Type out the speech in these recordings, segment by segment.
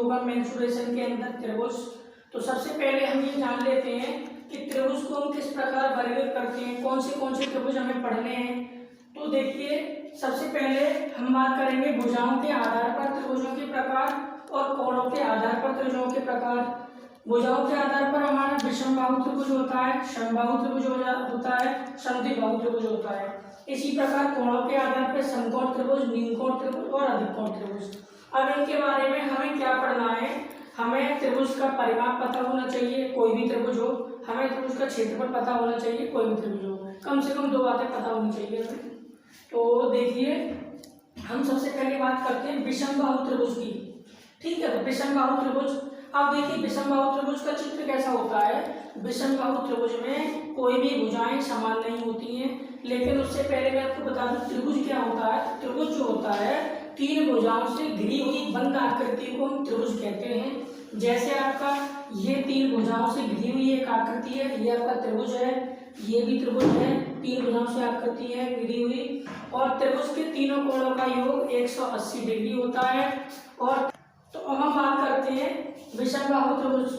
होगा मेंसुरेशन के अंदर त्रिभुज। तो सबसे पहले हम ये जान लेते हैं कि त्रिभुज को हम किस प्रकार वर्गीकृत करते हैं, कौन से त्रिभुज हमें पढ़ने हैं। तो देखिए सबसे पहले हम बात करेंगे भुजाओं के आधार पर त्रिभुजों के प्रकार और कोणों के आधार पर त्रिभुजों के प्रकार। भुजाओं के आधार पर हमारा विषमबाहु त्रिभुज होता है, समबाहु त्रिभुज होता है, समद्विबाहु त्रिभुज होता है। इसी प्रकार कोणों के आधार पर समकोण त्रिभुज, न्यूनकोण त्रिभुज और अधिकोण त्रिभुज। अब इनके बारे में हमें क्या पढ़ना है, हमें त्रिभुज का परिमाप पता होना चाहिए, कोई भी त्रिभुज हो। हमें त्रिभुज का क्षेत्रफल पता होना चाहिए, कोई भी त्रिभुज हो। कम से कम 2 बातें पता होनी चाहिए हमें। तो देखिए हम सबसे पहले बात करते हैं विषमबाहु त्रिभुज की। ठीक है, तो विषमबाहु त्रिभुज, अब देखिए विषमबाहु त्रिभुज का चित्र कैसा होता है। विषमबाहु त्रिभुज में कोई भी भुजाएं समान नहीं होती हैं, लेकिन उससे पहले मैं आपको बता दूं त्रिभुज क्या होता है। त्रिभुज जो होता है 3 भुजाओं से घिरी हुई बंद आकृति को हम त्रिभुज कहते हैं। जैसे आपका ये 3 भुजाओं से घिरी हुई एक आकृति है, ये आपका त्रिभुज है, ये भी त्रिभुज है, 3 भुजाओं से आकृति है घिरी हुई, और त्रिभुज के तीनों कोणों का योग 180 डिग्री होता है। और तो अब हम बात करते हैं विषमबाहु त्रिभुज।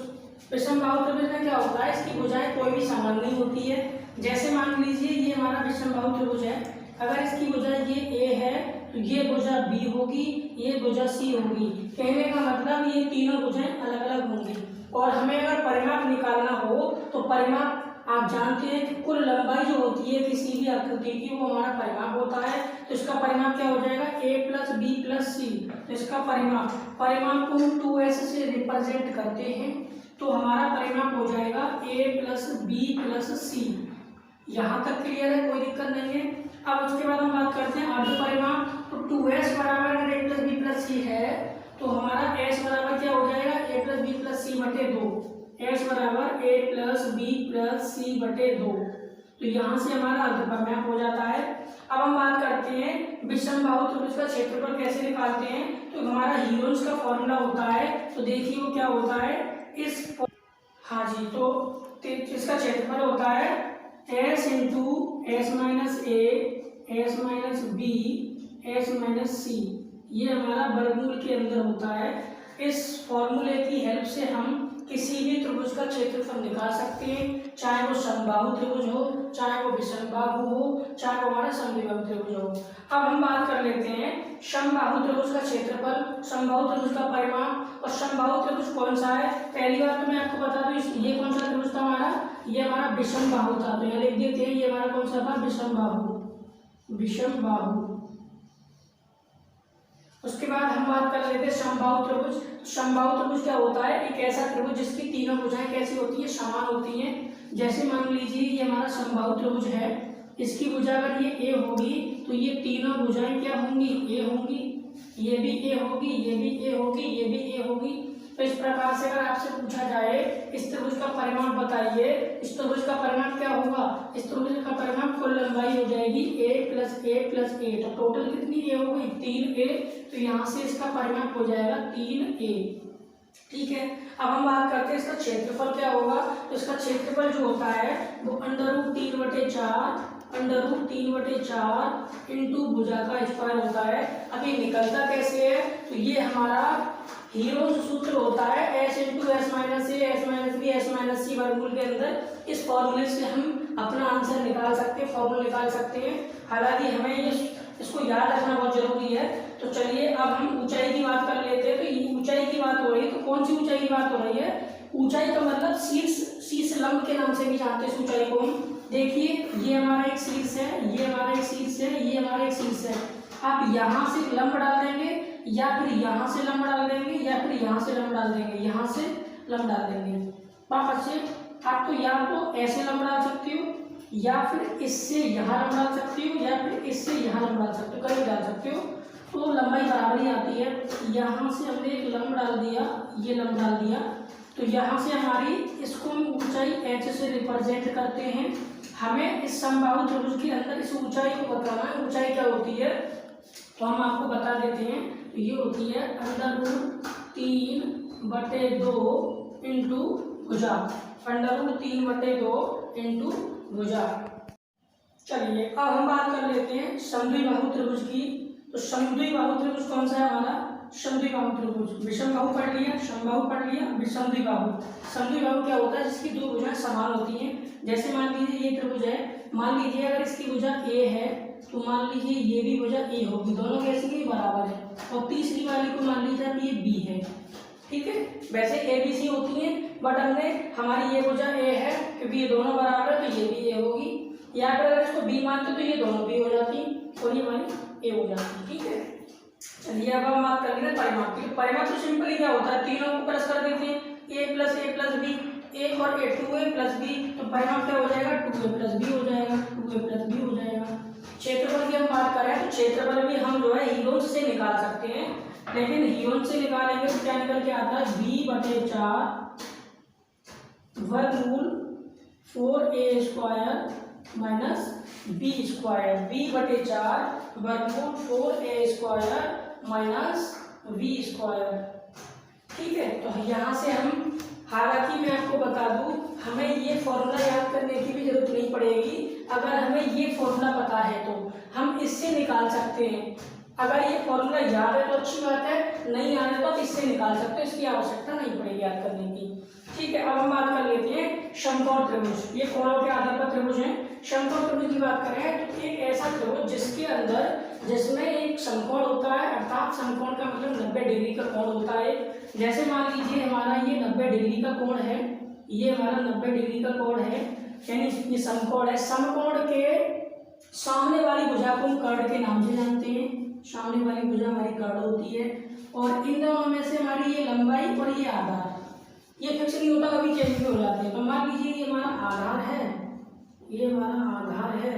विषमबाहु त्रिभुज में क्या होता है, इसकी भुजाएं कोई भी समान नहीं होती है। जैसे मान लीजिए ये हमारा विषमबाहु त्रिभुज है, अगर इसकी भुजा ये ए है तो ये भुजा बी होगी, ये भुजा सी होगी। कहने का मतलब ये तीनों भुजाएं अलग अलग होंगी। और हमें अगर परिमाप निकालना हो तो परिमाप आप जानते हैं कि कुल लंबाई जो होती है किसी भी आकृति की वो हमारा परिमाप होता है। तो इसका परिमाप क्या हो जाएगा, a प्लस बी प्लस सी। तो इसका परिमाप को हम 2s से रिप्रेजेंट करते हैं, तो हमारा परिमाप हो जाएगा a प्लस बी प्लस सी। यहाँ तक क्लियर है, कोई दिक्कत नहीं है। अब उसके बाद हम बात करते हैं अर्ध परिमाप। तो 2s बराबर अगर a प्लस बी प्लस सी है तो हमारा s बराबर क्या हो जाएगा, a प्लस बी प्लस सी बटे 2। s बराबर a प्लस बी प्लस सी बटे 2। तो यहाँ से हमारा अर्ध परिमाप हो जाता है। अब हम बात करते हैं विषमबाहु त्रिभुज का क्षेत्रफल कैसे निकालते हैं। तो हमारा हीरोज का फॉर्मूला होता है, तो देखिए वो क्या होता है इस, हाँ जी, तो इसका क्षेत्रफल होता है s into S minus A S minus B S minus C. ये हमारा वर्गमूल के अंदर होता है। इस फॉर्मूले की हेल्प से हम किसी भी त्रिभुज का क्षेत्रफल निकाल सकते हैं, चाहे वो समबाहु त्रिभुज हो, चाहे वो विषमबाहु हो, चाहे वो हमारा समद्विबाहु त्रिभुज हो। अब हम बात कर लेते हैं समबाहु त्रिभुज का क्षेत्रफल, समबाहु त्रिभुज का परिमाप। और समबाहु त्रिभुज कौन सा है, पहली बात तो मैं आपको बता दूं ये कौन सा त्रिभुज था हमारा, ये हमारा विषमबाहु था। तो यहाँ लिख देते हैं ये हमारा कौन सा था, विषमबाहु। उसके बाद हम बात कर लेते हैं समबाहु त्रिभुज। समबाहु त्रिभुज क्या होता है, एक ऐसा त्रिभुज जिसकी तीनों भुजाएं कैसी होती है, समान होती हैं। जैसे मान लीजिए ये हमारा समबाहु त्रिभुज है, इसकी भुजा अगर ये ए होगी तो ये तीनों भुजाएं क्या होंगी, ए होंगी, ये भी ए होगी, ये भी ए होगी, ये भी ए होगी। तो इस प्रकार से अगर आपसे पूछा जाए इस त्रिभुज का परिमाप बताइए, इस त्रिभुज का परिमाप क्या होगा, इस त्रिभुज का परिमाप कुल लंबाई हो जाएगी a प्लस ए प्लस ए। तो टोटल कितनी ए हो गई, 3a। तो यहाँ से इसका परिमाप हो जाएगा 3a। ठीक है, अब हम बात करते हैं इसका क्षेत्रफल क्या होगा। तो इसका क्षेत्रफल जो होता है वो √3/4 इंटू भुजा का स्क्वायर होता है। अब ये निकलता कैसे है, तो ये हमारा हीरोज सूत्र होता है s into S minus A S minus B S minus C वर्गमूल के अंदर। इस फॉर्मूले से हम अपना आंसर निकाल सकते हैं, फॉर्मूला निकाल सकते हैं। हालांकि हमें इसको याद रखना बहुत जरूरी है। तो चलिए अब हम ऊंचाई की बात कर लेते हैं। तो ये ऊंचाई की बात हो रही है, तो कौन सी ऊंचाई की बात हो रही है, ऊंचाई का मतलब शीर्ष लंब के नाम से भी जानते हैं इस ऊंचाई को हम। देखिए ये हमारा एक शीर्ष है, ये हमारा एक शीर्ष है, ये हमारा एक शीर्ष है। आप यहाँ से लंब डाल देंगे या फिर यहाँ से लंब डाल देंगे या फिर यहाँ से लंब डाल देंगे, यहाँ से लंब डाल देंगे। वापस से आप तो या तो ऐसे लंब डाल सकते हो या फिर इससे यहाँ लंब डाल सकते हो या फिर इससे यहाँ लंब डाल सकते हो, कहीं डाल सकते हो। तो लंबाई बराबर ही आती है। यहाँ से हमने एक लंब डाल दिया, ये लंब डाल दिया, तो यहाँ से हमारी इसको हम ऊंचाई h से रिप्रेजेंट करते हैं। हमें इस समबाहु त्रिभुज के अंदर इस ऊंचाई को बताना है, ऊंचाई क्या होती है तो हम आपको बता देते हैं। तो ये होती है √3/2 इंटू भुजा, √3/2 इंटू भुजा। चलिए अब हम बात कर लेते हैं समद्विबाहु त्रिभुज की। तो समद्विबाहु त्रिभुज कौन सा है हमारा, समद्विबाहु त्रिभुज। विषमबाहु पढ़ लिया, समबाहु पढ़ लिया, समद्विबाहु। समद्विबाहु क्या होता है? जिसकी दो भुजाएं समान होती हैं। जैसे मान लीजिए ये त्रिभुज है, मान लीजिए अगर इसकी भुजा ए है तो मान लीजिए ये भी भुजा ए होगी, दोनों कैसी की बराबर है। और तीसरी वाली को मान लीजिए ये बी है, ठीक है। वैसे ए बी सी होती है, बट हमने हमारी ये भुजा ए है क्योंकि ये दोनों बराबर है तो ये भी ए होगी। या फिर अगर इसको बी मानते तो ये दोनों बी हो जाती और ये हमारी ए हो जाती, ठीक है। चलिए अब हम बात कर लेंगे परिमाप की। परिमाप तो सिंपली क्या होता है, तीनों को प्लस कर देते हैं, ए प्लस बी, ए और ए, 2a प्लस बी, तो परिमाप क्या हो जाएगा, 2a प्लस बी हो जाएगा, 2a प्लस बी हो जाएगा। क्षेत्रफल की हम बात करें तो क्षेत्रफल भी हम जो है हीरोन्स से निकाल सकते हैं, लेकिन हीरोन्स से निकालेंगे तो क्या निकल के आता है, b/4 वर्गमूल 4a square minus B square, b/4 वर्गमूल 4a square minus B square, ठीक है। तो यहाँ से हम, हालांकि मैं आपको बता दूं हमें ये फॉर्मूला याद करने की भी जरूरत नहीं पड़ेगी। अगर हमें ये फॉर्मूला पता है तो हम इससे निकाल सकते हैं। अगर ये फॉर्मूला याद है तो अच्छी बात है, नहीं याद है तो आप इससे निकाल सकते हो, इसकी आवश्यकता नहीं पड़ेगी याद करने की, ठीक है। अब हम बात कर लेते हैं समकोण त्रिभुज। ये कोणों के आधार पर त्रिभुज है। समकोण त्रिभुज की बात करें तो एक ऐसा त्रिभुज जिसके अंदर, जिसमें एक समकोण होता है, अर्थात समकोण का मतलब 90 डिग्री का कोण होता है। जैसे मान लीजिए हमारा ये 90 डिग्री का कोण है, ये हमारा 90 डिग्री का कोण है, यानी ये समकोण है। समकोण के सामने वाली भुजा को हम कर्ण के नाम से जानते हैं, सामने वाली भुजा हमारी कर्ण होती है। और इन दोनों में से हमारी ये लंबाई और ये आधार, ये फिक्स नहीं होता, कभी चेंज भी हो जाते हैं। तो मान लीजिए ये हमारा आधार है, ये हमारा आधार है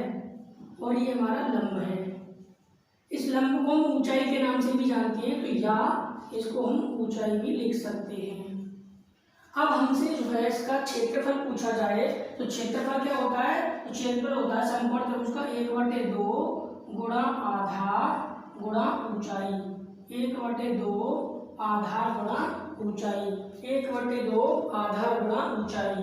और ये हमारा लंब है। इस लंब को हम ऊंचाई के नाम से भी जानते हैं, तो या इसको हम ऊंचाई भी लिख सकते हैं। अब हमसे जो है इसका क्षेत्रफल पूछा जाए तो क्षेत्रफल क्या होता है, तो क्षेत्रफल होता है समकोण त्रिभुज का 1/2 गुणा आधार गुणा ऊंचाई, 1/2 आधार गुणा ऊंचाई, 1/2 आधार गुणा ऊंचाई।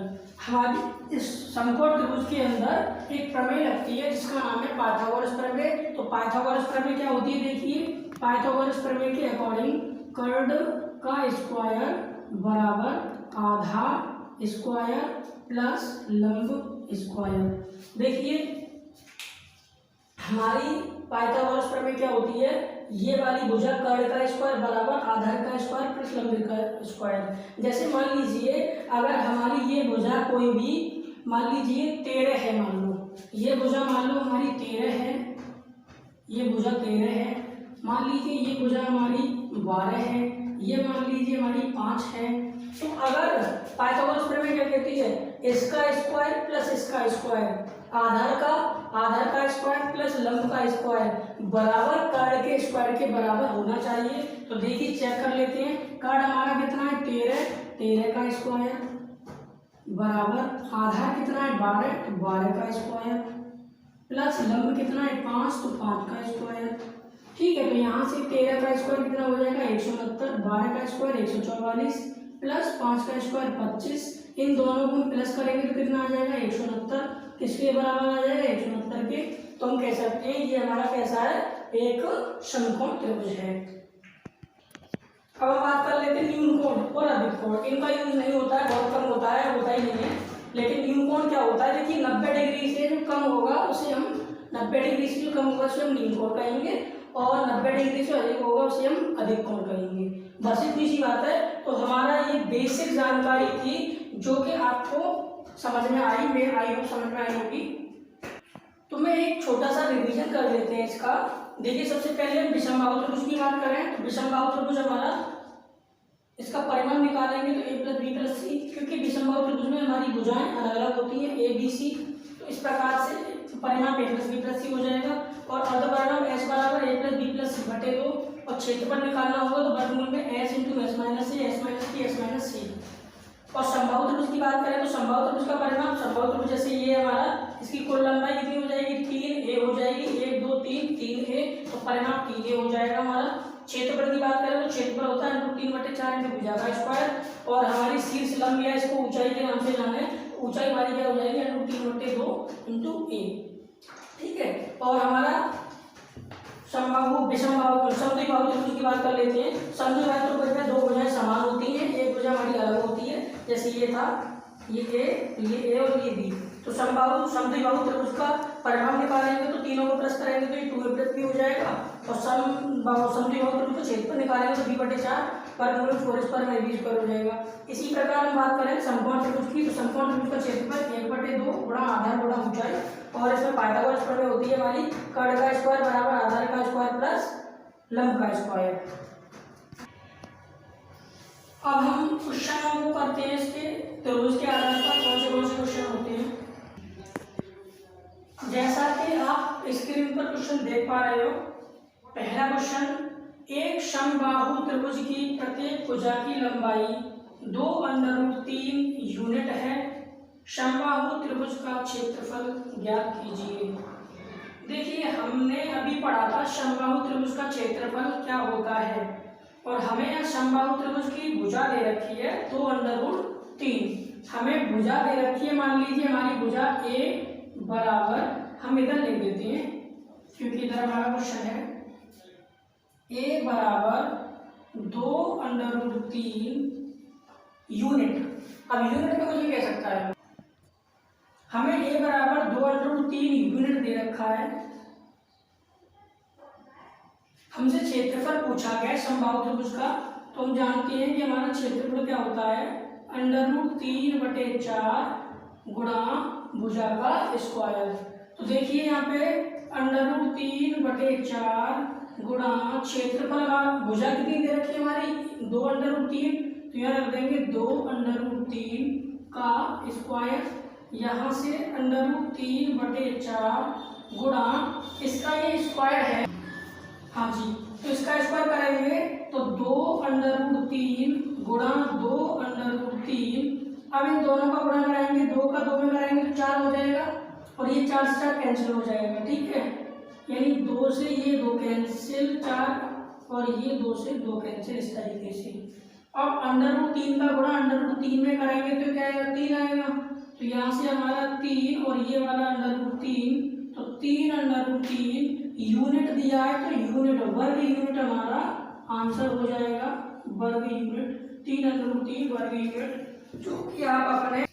हमारी इस समकोण त्रिभुज के अंदर एक प्रमेय लगती है जिसका नाम है पाइथागोरस प्रमेय। तो पाइथागोरस प्रमेय क्या होती है, देखिए पाइथागोरस प्रमेय के अकॉर्डिंग कर्ण का स्क्वायर बराबर आधार स्क्वायर प्लस लंब स्क्वायर। देखिए हमारी पाइथागोरस प्रमेय क्या होती है, ये वाली भुजा कर्ण का स्क्वायर बराबर आधार का स्क्वायर प्लस लंब का स्क्वायर। जैसे मान लीजिए अगर हमारी ये भुजा कोई भी, मान लीजिए 13 है, मान लो ये भुजा मान लो हमारी 13 है, ये भुजा 13 है। मान लीजिए ये भुजा हमारी 12 है, ये मान लीजिए हमारी 5 है। तो अगर पाइथागोरस प्रमेय क्या कहती है, इसका स्क्वायर प्लस इसका स्क्वायर, आधार का स्क्वायर प्लस लंब का स्क्वायर बराबर कर्ण के स्क्वायर के बराबर होना चाहिए। तो देखिए चेक कर लेते हैं, कर्ण हमारा कितना है 13 का स्क्वायर बराबर आधार कितना है 12, तो 12 का स्क्वायर प्लस लंब कितना है 5, तो 5 का स्क्वायर, ठीक है। तो यहाँ से 13 का स्क्वायर कितना हो जाएगा 169, 12 का स्क्वायर 144 प्लस 5 का स्क्वायर 25। इन दोनों को हम प्लस करेंगे तो कितना आ जाएगा 169, किसके बराबर आ जाएगा 169 के। तो हम कह सकते हैं ये हमारा कैसा है, एक समकोण त्रिभुज है। अब हम बात कर लेते हैं न्यून कोण और अधिक कोण। इनका यूज नहीं होता है, बहुत कम होता है, होता ही नहीं है। लेकिन न्यून कोण क्या होता है, देखिए 90 डिग्री से जो कम होगा उसे हम 90 डिग्री से जो कम होगा उसे हम न्यून कोण कहेंगे, और 90 डिग्री से अधिक होगा उसे हम अधिक कोण कहेंगे। बस इतनी सी बात है। तो हमारा ये बेसिक जानकारी थी जो कि आपको समझ में आई, मैं आई हूँ समझ में आई होगी। तो मैं एक छोटा सा रिवीजन कर लेते हैं इसका। देखिए सबसे पहले हम विषमबाहु त्रिभुज की बात करें तो विषमबाहु त्रिभुज हमारा, इसका परिमाण निकालेंगे तो a + b + c, क्योंकि विषमबाहु त्रिभुज में हमारी भुजाएं अलग अलग होती हैं a b c। तो इस प्रकार से परिमाण a + b + c हो जाएगा, और अर्धपरिमाण s बराबर a + b + c बटे 2, और क्षेत्रफल निकालना होगा तो वर्गमूल में s × s - a s - t s - c। और समबाहु त्रिभुज की बात करें तो समबाहु त्रिभुज का परिमाण, समबाहु त्रिभुज जैसे ये हमारा, इसकी कुल लंबाई कितनी हो जाएगी 3a हो जाएगी, 1 2 3 3a, तो परिमाण 3a हो जाएगा हमारा। क्षेत्रफल की बात करें तो क्षेत्रफल होता है √3/4 × भुजा का स्क्वायर, और हमारी शीर्ष लंब या इसको ऊंचाई के नाम से जाने, ऊंचाई हमारी क्या हो जाएगी √3/2 × a, ठीक है। और हमारा समबाहु विषमबाहु समद्विबाहु त्रिभुज की बात कर लेते हैं। समद्विबाहु त्रिभुज में दो भुजाएं समान होती हैं, एक भुजा हमारी अलग होती है, जैसे ये था, ये ए और ये बी। तो समद्विबाहु त्रिभुज का परिमाण निकालेंगे तो तीनों को प्लस करेंगे तो ये 2a+b हो जाएगा, और समद्विबाहु त्रिभुज का क्षेत्रफल निकालेंगे तो b/4 वर्गमूल 4 में b² हो जाएगा। इसी प्रकार हम बात करें समकोण त्रिभुज की, तो समकोण त्रिभुज का क्षेत्रफल 1/2 गुणा आधार गुणा ऊंचाई, और इसमें पाइथागोरस प्रमेय होती है हमारी, कर्ण का स्क्वायर बराबर आधार का स्क्वायर प्लस लंब का स्क्वायर। अब हम क्वेश्चन को करते हैं इसके त्रिभुज के आधार पर कौन से क्वेश्चन होते हैं। जैसा कि आप स्क्रीन पर क्वेश्चन देख पा रहे हो, पहला क्वेश्चन, एक समबाहु त्रिभुज की प्रत्येक भुजा की लंबाई 2√3 यूनिट है, समबाहु त्रिभुज का क्षेत्रफल ज्ञात कीजिए। देखिए हमने अभी पढ़ा था समबाहु त्रिभुज का क्षेत्रफल क्या होता है, और हमें यह समबाहु त्रिभुज की भुजा दे रखी है 2√3। हमें भुजा दे रखी है, मान लीजिए हमारी भुजा ए बराबर, हम इधर लिख देते हैं क्योंकि इधर हमारा क्वेश्चन है, ए बराबर 2√3 यूनिट। अब यूनिट में कुछ भी कह सकता है, हमें ए बराबर 2√3 यूनिट दे रखा है। हमसे क्षेत्रफल पूछा गया है समबाहु त्रिभुज का, तो हम जानते हैं कि हमारा क्षेत्रफल क्या होता है, √3/4 गुणा भुजा का स्क्वायर। तो देखिए यहाँ पे √3/4 गुणा क्षेत्रफल, भुजा कितनी दे रखी है हमारी 2√3, तो यहाँ रख देंगे 2√3 का स्क्वायर, यहाँ से √3/4 गुणा इसका ये स्क्वायर है, हाँ जी, तो इसका स्क्वायर करेंगे तो 2√3 गुणा 2√3। अब इन दोनों का गुणा कराएंगे, 2 का 2 में कराएंगे तो 4 हो जाएगा, और ये 4 से 4 कैंसिल हो जाएगा, ठीक है, यानी 2 से ये 2 कैंसिल, 4 और ये 2 से 2 कैंसिल, इस तरीके से। अब √3 का गुणा √3 में कराएंगे तो क्या आएगा, 3 आएगा, तो यहाँ से हमारा 3 और ये वाला √3, तो 3√3 यूनिट दिया है, तो यूनिट वर्ग यूनिट हमारा आंसर हो जाएगा, वर्ग यूनिट 3√3 वर्ग यूनिट, जो कि आप अपने,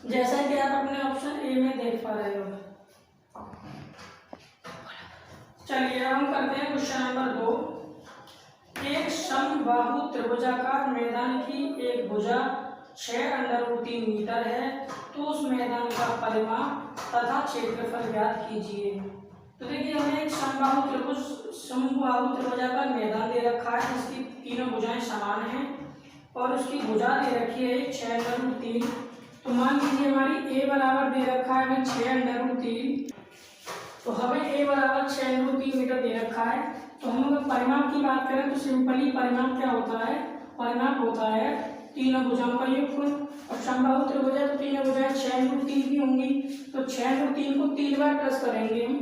जैसा कि आप अपने ऑप्शन ए में देख पा रहे हो। चलिए हम करते हैं क्वेश्चन नंबर 2। एक समबाहु त्रिभुजाकार मैदान की एक भुजा 6√3 मीटर है, तो उस मैदान का परिमाण तथा क्षेत्रफल ज्ञात कीजिए। तो देखिए हमें एक समबाहु त्रिभुजाकार मैदान दे रखा है, जिसकी तीनों भुजाएं समान हैं, और उसकी भुजा दे रखी है 6√3। तो मान लीजिए हमारी ए बराबर दे रखा है हमें 6√3, तो हमें ए बराबर 6√3 मीटर दे रखा है। तो हम अगर परिमाप की बात करें तो सिंपली परिमाप क्या होता है, परिमाप होता है तीनों भुजाओं का योगफल, और समबाहु त्रिभुज है तो तीनों भुजाएं 6√3 की होंगी, तो 6√3 को 3 बार प्लस करेंगे हम,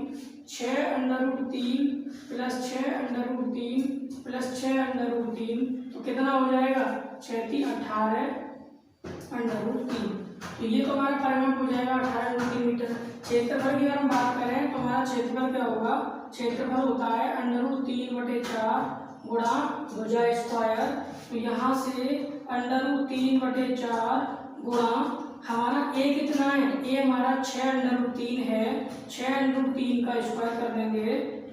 6√3 प्लस 6√3 प्लस 6√3, तो कितना हो जाएगा, 6×3 18√3। तो ये तो हमारा परिमाप हो जाएगा 18√3 मीटर। क्षेत्रफल की अगर हम बात करें तो हमारा क्षेत्रफल क्या होगा, क्षेत्रफल होता है √3/4 गुणा भुजा स्क्वायर, तो यहाँ से √3/4 गुणा हमारा ए कितना है, ए हमारा 6√3 है, 6√3 का स्क्वायर कर देंगे,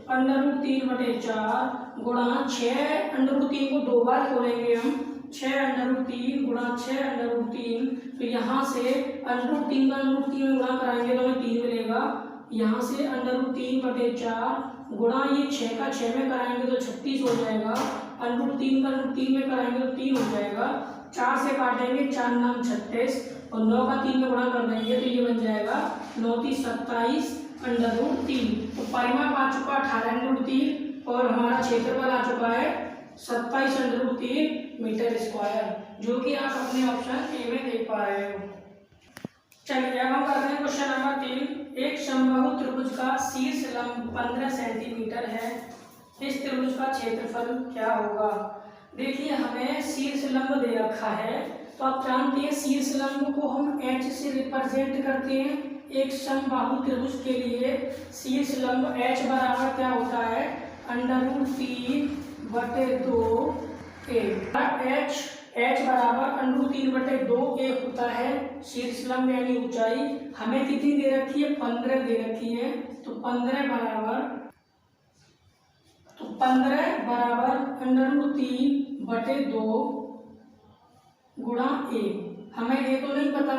√3/4 गुणा 6√3 को 2 बार खोलेंगे हम, 6√3 गुणा 6√3, तो यहाँ से √3 का √3 में गुणा कराएंगे तो हमें 3 मिलेगा, यहाँ से √3/4 गुणा ये 6 का 6 में कराएंगे तो 36 हो जाएगा, √3 का √3 में कराएंगे तो 3 हो जाएगा, 4 से काटेंगे 4 9 36, और 9 का 3 में गुणा कर देंगे तो ये बन जाएगा 9 3 27 √3। तो परिमाप आ चुका 18√3 और हमारा क्षेत्रफल आ चुका है 27√3 मीटर स्क्वायर, जो कि आप अपने ऑप्शन ए में देख पा रहे हो। चलिए अब हम करते हैं क्वेश्चन नंबर 3। एक समबाहु त्रिभुज का शीर्ष लंब 15 सेंटीमीटर है, इस त्रिभुज का क्षेत्रफल क्या होगा। देखिए हमें शीर्ष लंब दे रखा है, तो आप जानते हैं शीर्ष लंब को हम H से रिप्रेजेंट करते हैं। एक समबाहु त्रिभुज के लिए शीर्ष लंब H बराबर क्या होता है, √3/2a। H बराबर √3/2a होता है शीर्ष लंब यानी ऊंचाई। हमें कितनी दे रखी है, 15 दे रखी है। तो 15 बराबर √3/2 गुणा a। हमें a तो नहीं पता,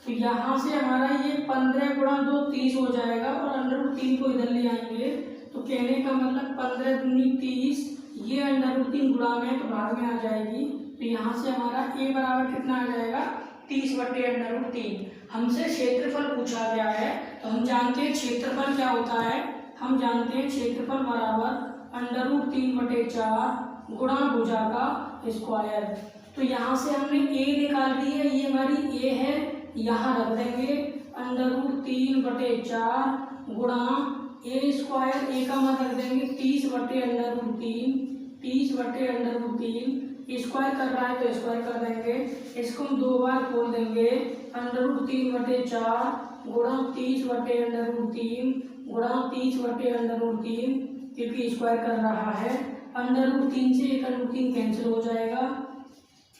तो यहाँ से हमारा ये 15 गुणा 2 30 हो जाएगा और √3 को इधर ले आएंगे तो कहने का मतलब 15 दूनी 30, ये √3 गुणा में तो भाग में आ जाएगी। तो यहाँ से हमारा a बराबर कितना आ जाएगा, 30/√3। हमसे क्षेत्रफल पूछा गया है तो हम जानते हैं क्षेत्रफल क्या होता है। हम जानते हैं क्षेत्रफल बराबर √3/4 गुणा भुजा का स्क्वायर। तो यहाँ से हमने a निकाल ली है, ये हमारी a है, यहाँ रख देंगे √3/4 गुणा a स्क्वायर, a का मान रख देंगे 30/√3, 30/√3 स्क्वायर कर रहा है तो स्क्वायर कर देंगे। इसको हम 2 बार खोल देंगे, √3/4 गुणा 30/√3 गुणा 30/√3, क्योंकि स्क्वायर कर रहा है। √3 से 1 √3 कैंसिल हो जाएगा,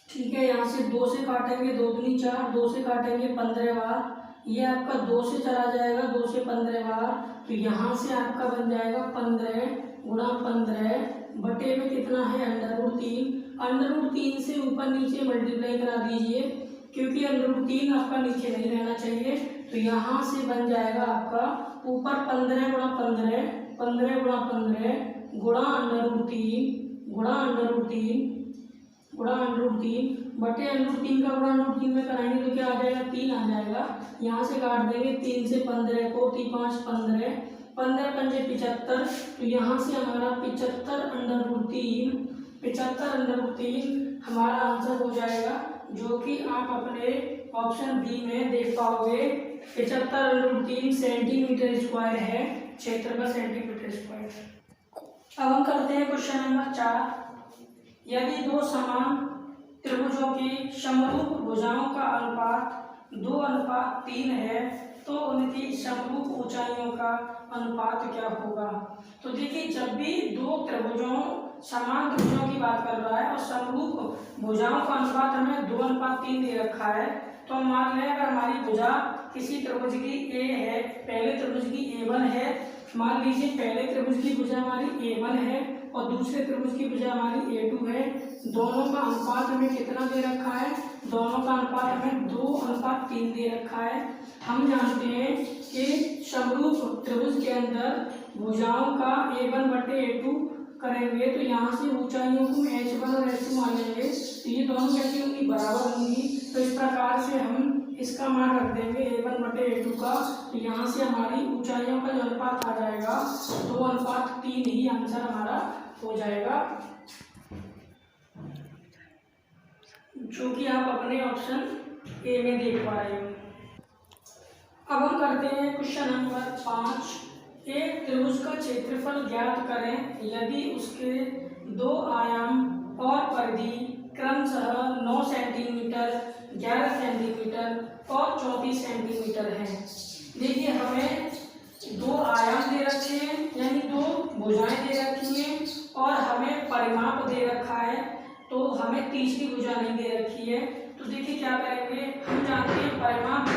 ठीक है। यहाँ से 2 से काटेंगे, 2 दूनी 4, 2 से काटेंगे 15 बार, ये आपका 2 से चला जाएगा, 2 से 15 बार, तो यहाँ से आपका बन जाएगा 15 गुणा 15 बटे में कितना है √3। √3 से ऊपर नीचे मल्टीप्लाई करा दीजिए, क्योंकि √3 आपका नीचे नहीं रहना चाहिए। तो यहाँ से बन जाएगा आपका ऊपर 15 गुणा 15, 15 गुणा 15 गुणा √3 गुणा √3 गुणा √3 बटे √3 का गुणा √3 में कराएंगे तो क्या आ जाएगा, 3 आ जाएगा। यहाँ से काट देंगे 3 से 15 को, 3 5 15, 15 पंजे 75, तो यहाँ से हमारा 75/√3 हमारा आंसर हो जाएगा, जो कि आप अपने ऑप्शन बी में देख पाओगे। 75/√3 सेंटीमीटर स्क्वायर है, क्षेत्र का सेंटीमीटर स्क्वायर। अब हम करते हैं क्वेश्चन नंबर 4। यदि दो समान त्रिभुजों की समरूप भुजाओं का अनुपात 2:3 है तो उनकी समरूप ऊंचाइयों का अनुपात क्या होगा। तो देखिए, जब भी दो त्रिभुजों समान त्रिभुजों की बात कर रहा है और समरूप भुजाओं का अनुपात हमें 2:3 दे रखा है, तो मान लें अगर हमारी भुजा किसी त्रिभुज की a है, पहले त्रिभुज की a1 है, मान लीजिए पहले त्रिभुज की भुजा हमारी a1 है और दूसरे त्रिभुज की भुजा हमारी a2 है। दोनों का अनुपात हमें कितना दे रखा है, दोनों का अनुपात हमें 2:3 दे रखा है। हम जानते हैं कि समरूप त्रिभुज के अंदर भुजाओं का a1/a2 करेंगे तो यहाँ से ऊंचाइयों को h1 और h2 मान लेंगे, तो ये दोनों कैसी होंगी, बराबर होंगी। तो इस प्रकार से हम इसका मान रख देंगे a1/a2 का, तो यहाँ से हमारी ऊंचाइयों का जो अनुपात आ जाएगा 2:3 ही आंसर हमारा हो जाएगा, जो कि आप अपने ऑप्शन ए में देख पा रहे हो। अब हम करते हैं क्वेश्चन नंबर 5। एक त्रिभुज का क्षेत्रफल ज्ञात करें यदि उसके 2 आयाम और परिधि क्रमशः 9 सेंटीमीटर, 11 सेंटीमीटर और 34 सेंटीमीटर है। देखिए, हमें 2 आयाम दे रखे हैं यानी 2 भुजाएं दे रखी हैं और हमें परिमाप दे रखा है, तो हमें तीसरी भुजा नहीं दे रखी है। तो देखिए क्या करेंगे, हम जानते हैं परिमाप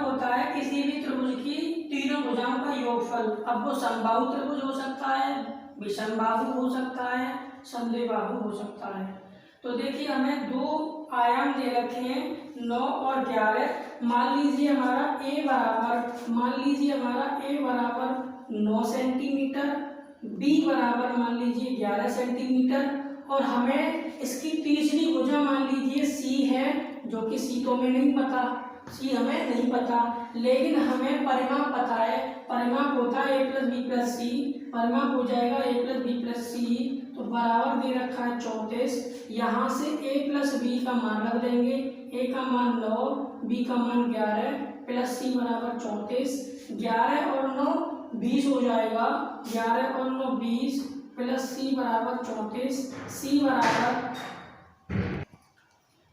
होता है किसी भी त्रिभुज की तीनों भुजाओं का योगफल। अब वो समबाहु त्रिभुज हो सकता है, विषमबाहु हो सकता है, समद्विबाहु हो सकता है। तो देखिए, हमें 2 आयाम दे रखे हैं 9 और 11। मान लीजिए हमारा a बराबर 9 सेंटीमीटर, b बराबर मान लीजिए 11 सेंटीमीटर और हमें इसकी तीसरी भुजा मान लीजिए c है, जो कि c तो हमें नहीं पता, c हमें नहीं पता, लेकिन हमें परिमाप पता है। परिमाप होता है a + b + c, परिमाप हो जाएगा a + b + c, तो बराबर दे रखा है 34। यहाँ से a + b का मान रख देंगे, a का मान 9, b का मान 11 + c बराबर 34। 11 और 9 20 हो जाएगा, 11 और 9 20 + c बराबर 34। c बराबर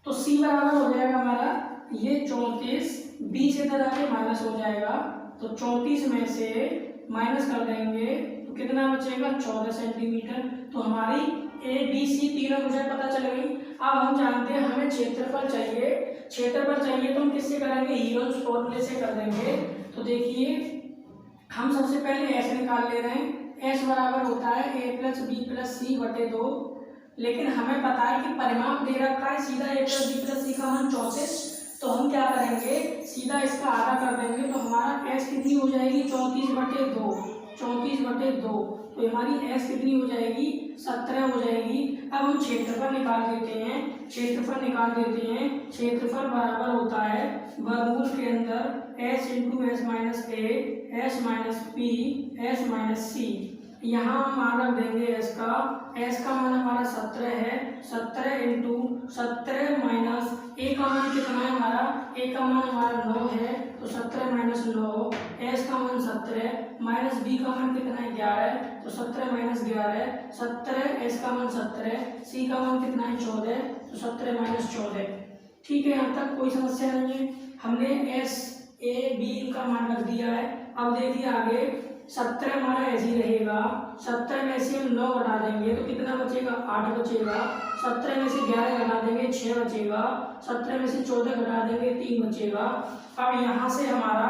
तो सी बराबर हो जाएगा हमारा ये 34, बी से इधर आके माइनस हो जाएगा, तो 34 में से माइनस कर देंगे तो कितना बचेगा 14 सेंटीमीटर। तो हमारी ए बी सी तीनों मुझे पता चल गई। अब हम जानते हैं हमें क्षेत्रफल चाहिए, क्षेत्रफल चाहिए तो हम किससे करेंगे, हीरोज फॉर्मूले से कर देंगे। तो देखिए हम सबसे पहले एस निकाल ले रहे हैं। एस बराबर होता है ए प्लस बी प्लस सी बटे 2, लेकिन हमें पता है कि परिमाप दे रखा है सीधा ए प्लस बी प्लस सी का मान 34, तो हम क्या करेंगे सीधा इसका आधा कर देंगे। तो हमारा एस कितनी हो जाएगी 34 बटे 2, 34 बटे 2, तो हमारी एस कितनी हो जाएगी 17 हो जाएगी। अब हम क्षेत्रफल निकाल देते हैं, क्षेत्रफल निकाल देते हैं। क्षेत्रफल बराबर होता है वर्गमूल के अंदर S into S minus A, S minus P, S minus C. यहाँ हम मान रख देंगे एस का मान हमारा 17 है, 17 इंटू 17 माइनस ए का मान कितना है हमारा, ए का मान हमारा 9 है, तो 17 माइनस 9, एस का मान 17 माइनस बी का मान कितना है 11, तो 17 माइनस 11, 17 एस का मान 17, सी का मान कितना है 14, तो 17 माइनस 14। ठीक है, यहाँ तक कोई समस्या नहीं है। हमने एस ए बी का मान रख दिया है। अब देखिए आगे 17 हमारा ऐसे ही रहेगा, 17 में से हम 9 घटा देंगे तो कितना बचेगा 8 बचेगा, 17 में से 11 घटा देंगे 6 बचेगा, 17 में से 14 घटा देंगे 3 बचेगा। अब यहाँ से हमारा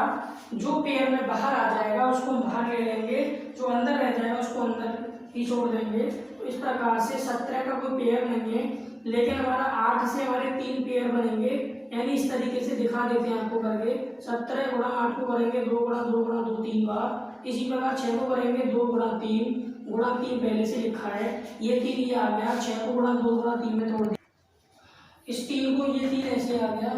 जो पेयर में बाहर आ जाएगा उसको हम बाहर ले लेंगे, जो अंदर रह जाएगा उसको अंदर ही छोड़ देंगे। तो इस प्रकार से 17 का कोई पेयर नहीं है, लेकिन हमारा 8 से हमारे 3 पेयर बनेंगे, यानी इस तरीके से दिखा देते हैं आपको करके। 17 गुणा 8 को करेंगे 2 गुणा 2 गुणा 2 3 बार, इसी प्रकार 6 को करेंगे 2 गुणा 3 गुणा 3 पहले से लिखा है, ये 3 ये आ गया, 6 को गुणा 2 गुणा 3 में तोड़ दिया, इस 3 को ये 3 ऐसे आ गया,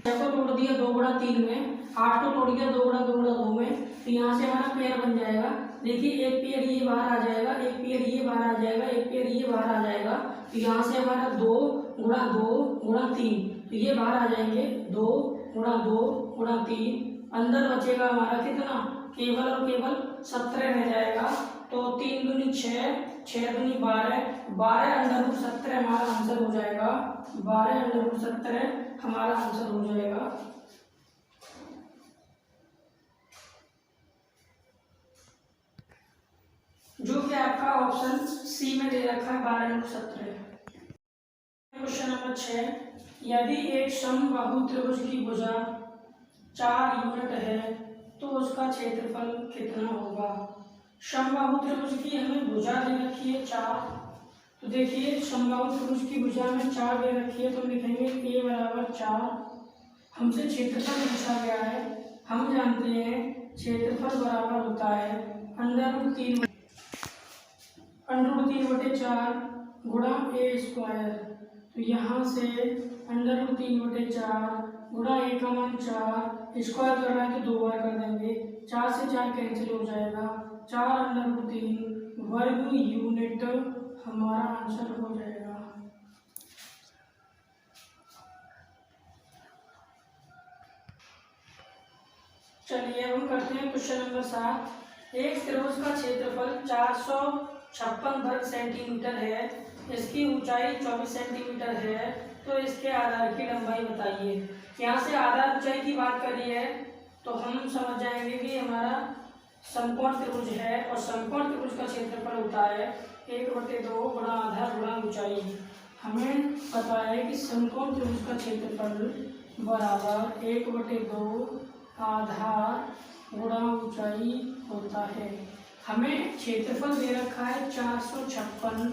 6 को तोड़ दिया 2 गुणा 3 में, 8 को तोड़ दिया 2 गुणा 2 गुणा 2 में, तो यहाँ से हमारा पेयर बन जाएगा। देखिए एक पेयर ये बाहर आ जाएगा, एक पेयर ये बाहर आ जाएगा, एक पेयर ये बाहर आ जाएगा, तो यहाँ से हमारा 2 गुणा 2 गुणा 3, तो ये बाहर आ जाएंगे 2 गुणा 2 गुणा 3, अंदर बचेगा हमारा कितना केवल और केवल 17 रह जाएगा, तो 3 दूनी 6, 6 दूनी 12, 12 अंडर रूट 17 हमारा आंसर हो जाएगा, 12 अंडर रूट 17 हमारा आंसर हो जाएगा। जो कि आपका ऑप्शन सी में दे रखा है 12 अंडर 17। क्वेश्चन नंबर 6, यदि एक समबाहु त्रिभुज की भुजा 4 यूनिट है तो उसका क्षेत्रफल कितना होगा। समबाहु त्रिभुज की हमें भुजा दे रखी है 4, तो देखिए समबाहु त्रिभुज की भुजा में 4 दे रखी है, तो लिखेंगे a बराबर 4। हमसे क्षेत्रफल पूछा गया है, हम जानते हैं क्षेत्रफल बराबर होता है अंडर रूट 3 बटे 4 गुणा ए स्क्वायर, तो यहाँ से अंडर रूट 3 बटे 4 गुणा ए का मान 4, स्क्वायर कर रहा है तो 2 बार कर देंगे, 4 से 4 कैंसिल हो जाएगा, 4 अंडर रूट 3 वर्ग यूनिट हमारा आंसर हो जाएगा। चलिए अब हम करते हैं क्वेश्चन नंबर 7। एक त्रिभुज का क्षेत्रफल 456 वर्ग सेंटीमीटर है, इसकी ऊंचाई 24 सेंटीमीटर है, तो इसके आधार की लंबाई बताइए। यहाँ से आधार ऊंचाई की बात करी है तो हम समझ जाएंगे कि हमारा समकोण त्रिभुज है, और समकोण त्रिभुज का क्षेत्रफल होता है 1/2 गुणा आधार गुणा ऊंचाई। हमें पता है कि समकोण त्रिभुज का क्षेत्रफल बराबर 1/2 आधार गुणा ऊंचाई होता है। हमें क्षेत्रफल दे रखा है 456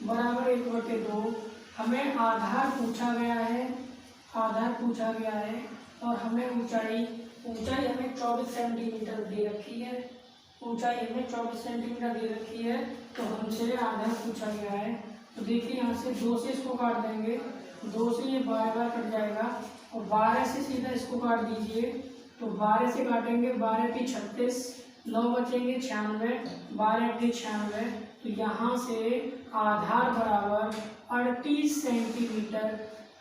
बराबर 1/2, हमें आधार पूछा गया है, और हमें ऊंचाई हमें 24 सेंटीमीटर दे रखी है, ऊंचाई हमें 24 सेंटीमीटर दे रखी है, तो हमसे आधार पूछा गया है। तो देखिए यहाँ से 2 से इसको काट देंगे, 2 से ये 12 कट जाएगा, और 12 से सीधा इसको काट दीजिए, तो 12 से काटेंगे 12 की 36, 9 बचेंगे 96, 12 × 96, तो यहाँ से आधार बराबर 38 सेंटीमीटर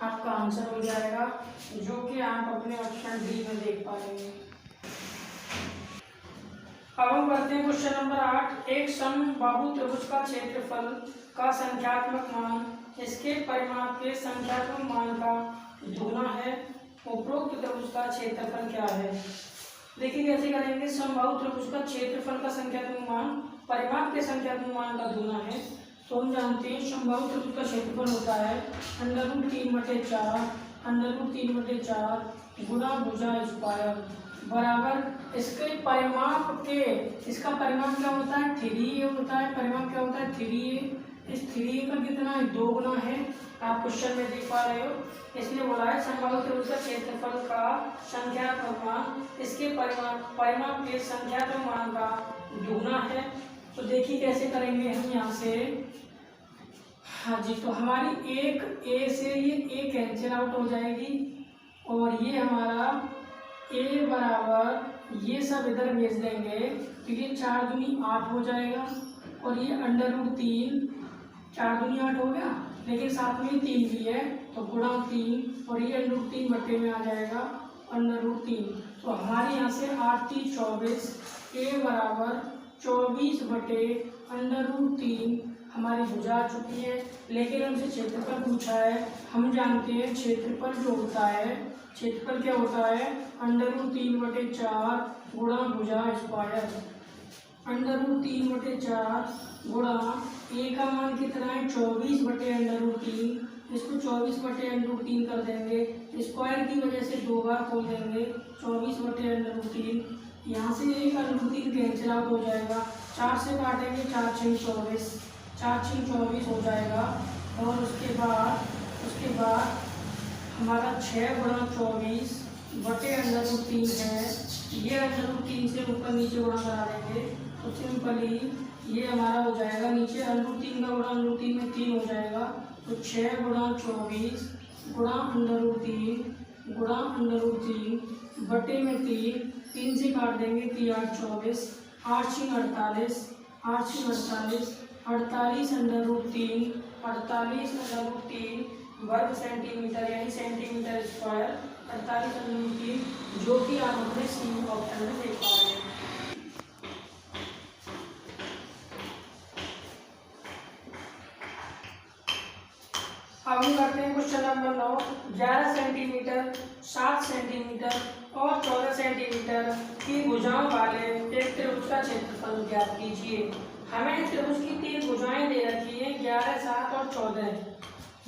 आपका आंसर हो जाएगा, जो कि आप अपने ऑप्शन डी में देख पाएंगे। अब हम करते हैं क्वेश्चन नंबर 8। एक समबाहु त्रिभुज का क्षेत्रफल का संख्यात्मक मान इसके परिमाप के संख्यात्मक मान का दुगना है। उपरोक्त त्रिभुज का क्षेत्रफल क्या है। देखिए कैसे करेंगे, समबाहु त्रिभुज का क्षेत्रफल का संख्यात्मक मान परिमाप के संख्यात्मक मान का दुगना है। तो हम जानते हैं समबाहु त्रिभुज का क्षेत्रफल होता है √3/4 गुणा भुजा स्क्वायर बराबर इसके परिमाप के, इसका परिमाप क्या होता है 3a होता है, परिमाप क्या होता है 3a। इस 3a का कितना है 2 गुना है, आप क्वेश्चन में देख पा रहे हो। इसलिए बोला है समबाहु त्रिभुज का क्षेत्रफल का संख्यात्मक मान इसके परिमाप के संख्यात्मक मान का दुगना है। तो देखिए कैसे करेंगे हम यहाँ से। हाँ जी, तो हमारी एक ए से ये ए कैंसिल आउट हो जाएगी और ये हमारा ए बराबर ये सब इधर भेज देंगे तो ये 4 दूनी 8 हो जाएगा और ये √3 4 दूनी 8 हो गया, लेकिन साथ में 3 भी है तो गुणा 3 और ये √3 बटे में आ जाएगा √3। तो हमारे यहाँ से 8 × 3 = 24, ए बराबर 24 बटे √3 हमारी भुजा आ चुकी है। लेकिन हमसे क्षेत्रफल पूछा है। हम जानते हैं क्षेत्रफल जो होता है, क्षेत्रफल क्या होता है √3/4 गुणा भुजा स्क्वायर। √3/4 गुणा ए का मान कितना है 24 बटे √3, इसको 24 बटे √3 कर देंगे, स्क्वायर की वजह से 2 बार खोल देंगे 24 बटे √3। यहाँ से एक √3 कैंसिल आउट हो जाएगा, 4 से काटेंगे 4 × 6 = 24, 4 × 6 = 24 हो जाएगा। और उसके बाद हमारा 6 गुणा 24 बटे √3 है, ये √3 से ऊपर नीचे गुणा करा देंगे तो सिंपली ये हमारा हो जाएगा, नीचे √3 का गुणा √3 में 3 हो जाएगा। तो 6 गुणा 24 गुणा √3 बटे में 3 से काट देंगे 3 × 8 = 24, 8 × 6 = 48, 8 × 6 = 48 √3 वर्ग सेंटीमीटर यानी सेंटीमीटर स्क्वायर 48 √3, जो कि आप अपने सी ऑप्शन में देख पा रहे हैं। अब हम करते हैं क्वेश्चन नंबर 9। 11 सेंटीमीटर, 7 सेंटीमीटर और 14 सेंटीमीटर की भुजाओं वाले एक त्रिभुज का क्षेत्रफल ज्ञात कीजिए। हमें त्रिभुज की 3 भुजाएं दे रखी है 11, 7 और 14।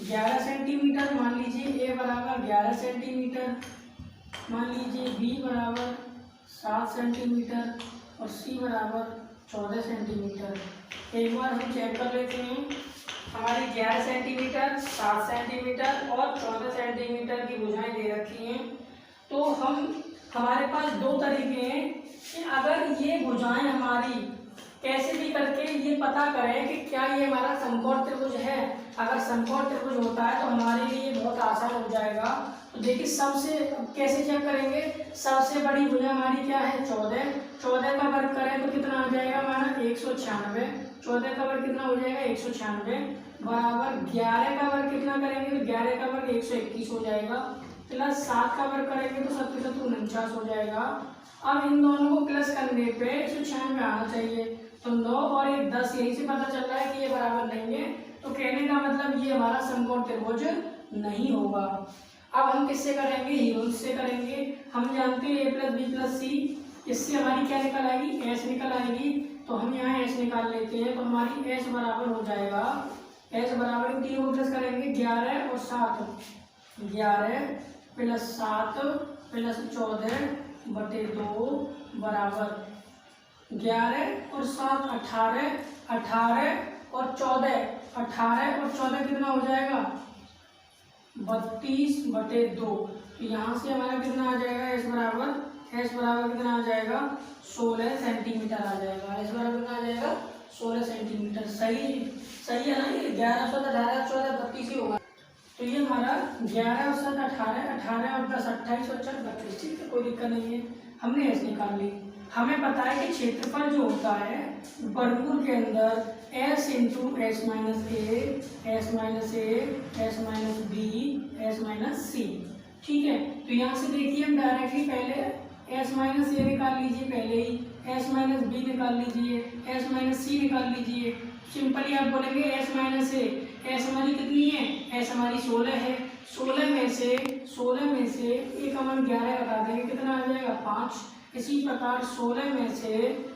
11 सेंटीमीटर मान लीजिए ए बराबर 11 सेंटीमीटर, मान लीजिए बी बराबर 7 सेंटीमीटर और सी बराबर 14 सेंटीमीटर। एक बार हम चेक कर लेते हैं। हमारी 11 सेंटीमीटर, 7 सेंटीमीटर और 14 सेंटीमीटर की भुजाएं दे रखी हैं। तो हमारे पास 2 तरीके हैं कि अगर ये भुजाएं हमारी कैसे भी करके ये पता करें कि क्या ये हमारा समकोण त्रिभुज है। अगर समकोण त्रिभुज होता है तो हमारे लिए बहुत आसान हो जाएगा। तो देखिए सबसे कैसे चेक करेंगे, सबसे बड़ी भुजा हमारी क्या है 14, 14 का वर्ग करें तो कितना आ जाएगा हमारा 196, 14 का वर्ग कितना हो जाएगा 196 बराबर 11 का वर्ग कितना करेंगे तो 11 का वर्ग 121 हो जाएगा, प्लस 7 का वर्ग करेंगे तो 7 × 7 = 49 हो जाएगा। अब इन दोनों को प्लस करने पे 196 आना चाहिए, तो 9 और 1 10, यही से पता चल रहा है कि ये बराबर नहीं है। तो कहने का मतलब ये हमारा समकोण त्रिभुज नहीं होगा। अब हम किससे करेंगे, हीरोज से करेंगे। हम जानते हैं a + b + c, इससे हमारी क्या निकल आएगी s निकल आएगी। तो हम यहाँ s निकाल लेते हैं। तो हमारी s बराबर हो जाएगा, s बराबर इन तीनों को प्लस करेंगे 11 और 7, 11 + 7 + 14 बटे 2 बराबर 11 और 7 18, 18 और 14, 18 और 14 कितना हो जाएगा 32 बटे 2। तो यहाँ से हमारा कितना आ जाएगा s बराबर कितना आ जाएगा 16 सेंटीमीटर आ जाएगा। s बराबर कितना आ जाएगा 16 सेंटीमीटर। सही है ना, ये 11 7 18 14 32 ही होगा। तो ये हमारा 11 और 7 18, 18 और 10 28 और 4 32, ठीक है, कोई दिक्कत नहीं है। हमने s निकाल ली। हमें पता है कि क्षेत्रफल जो होता है वर्गमूल के अंदर s × s - a, s - a, s - b, s - c, ठीक है। तो यहाँ से देखिए हम डायरेक्टली पहले s - a निकाल लीजिए, पहले ही s - b निकाल लीजिए, s - c निकाल लीजिए। सिंपली आप बोलेंगे s - a, एस हमारी कितनी है, एस हमारी 16 है। 16 में से एक कॉमन 11 घटा देंगे, कितना आ जाएगा 5। इसी प्रकार 16 में से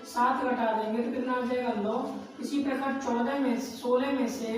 7 घटा देंगे तो कितना आ जाएगा 9। इसी प्रकार 16 में से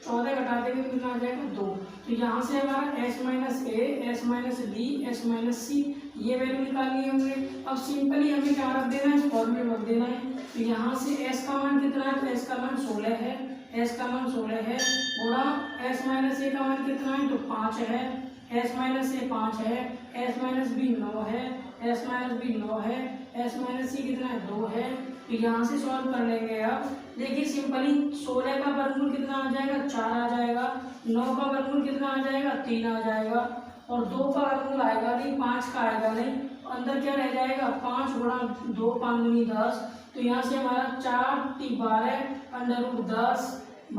14 घटा देंगे तो कितना आ जाएगा 2। तो यहाँ से हमारा S minus A, S minus B, S minus C ये वैल्यू निकालनी है हमने। अब सिंपली हमें क्या रख देना है, इस फॉर्मूले में रख देना है। तो यहाँ से एस का मान कितना है, तो एस का मान 16 है, एस का मान 16 है गुणा एस माइनस ए का मान कितना है, तो 5 है। एस माइनस ए 5 है, एस माइनस बी 9 है, एस माइनस बी 9 है, एस माइनस सी कितना है 2 है। तो यहाँ से सॉल्व कर लेंगे। अब देखिए सिंपली 16 का वर्गमूल कितना आ जाएगा, 4 आ जाएगा। 9 का वर्गमूल कितना आ जाएगा, 3 आ जाएगा। और 2 का वर्गमूल आएगा नहीं, 5 का आएगा नहीं। अंदर क्या रह जाएगा, 5 गुणा 2 5 दूनी 10। तो यहाँ से हमारा 4 × 12 √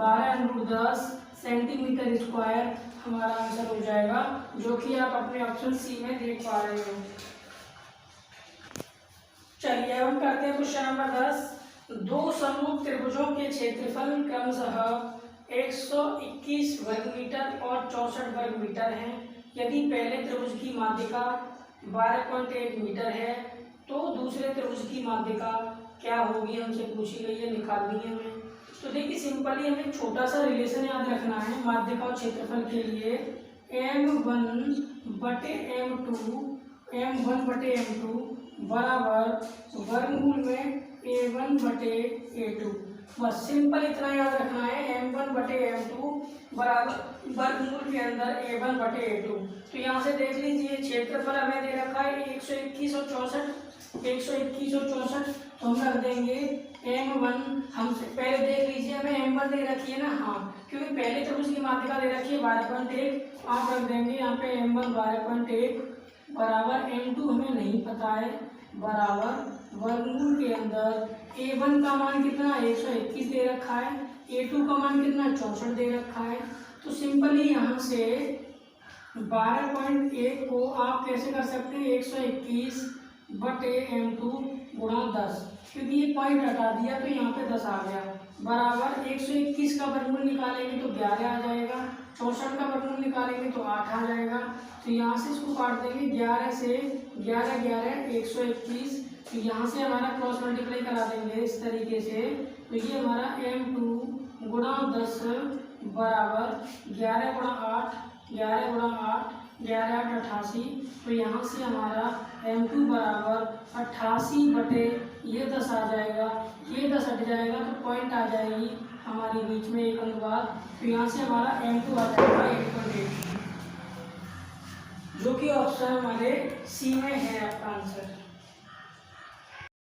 10 सेंटीमीटर स्क्वायर हमारा आंसर हो जाएगा, जो कि आप अपने ऑप्शन सी में देख पा रहे हो। चलिए अब हम करते हैं क्वेश्चन नंबर 10। दो समरूप त्रिभुजों के क्षेत्रफल क्रमशः 121 वर्ग मीटर और 64 वर्ग मीटर हैं। यदि पहले त्रिभुज की माध्यिका 12.1 मीटर है तो दूसरे त्रिभुज की माध्यिका क्या होगी, हमसे पूछी गई है, निकालनी है हमें। तो देखिए सिंपली हमें एक छोटा सा रिलेशन याद रखना है माध्यिका और क्षेत्रफल के लिए। m1/m2 बराबर वर्गमूल में a1/a2। बस सिंपल इतना याद रखना है, m1/m2 बराबर वर्गमूल के अंदर a1/a2। तो यहाँ से देख लीजिए क्षेत्रफल हमें दे रखा है 121 और 64। तो हम रख देंगे m1। हमसे पहले देख लीजिए हमें m1 दे रखी है ना, हाँ, क्योंकि पहले त्रिभुज की माध्यिका दे रखी है 12.1। आप रख देंगे यहाँ पे m1 12.1 बराबर m2 हमें नहीं पता है, बराबर वर्गमूल के अंदर a1 का मान कितना 121 दे रखा है, a2 का मान कितना 64 दे रखा है। तो सिंपली यहाँ से 12.1 को आप कैसे कर सकते हैं, 121/m2 गुणा 10, क्योंकि ये पॉइंट हटा दिया तो यहाँ पे 10 आ गया, बराबर 121 का वर्गमूल निकालेंगे तो 11 आ जाएगा, 64 का वर्गमूल निकालेंगे तो 8 आ जाएगा। तो यहाँ से इसको काट देंगे, 11 से 11 121। तो यहाँ से हमारा क्रॉस मल्टीप्लाई करा देंगे इस तरीके से। तो ये हमारा m2 गुणा 10 बराबर 11 गुणा 8 11 8 88। तो यहाँ से हमारा m2 बराबर 88 बटे ये 10 आ जाएगा, ये 10 हट जाएगा तो पॉइंट आ जाएगी हमारे बीच में एक अंक बाद। तो यहाँ से हमारा m2 आ जाएगा 8.8, जो कि ऑप्शन हमारे सी में है आपका आंसर।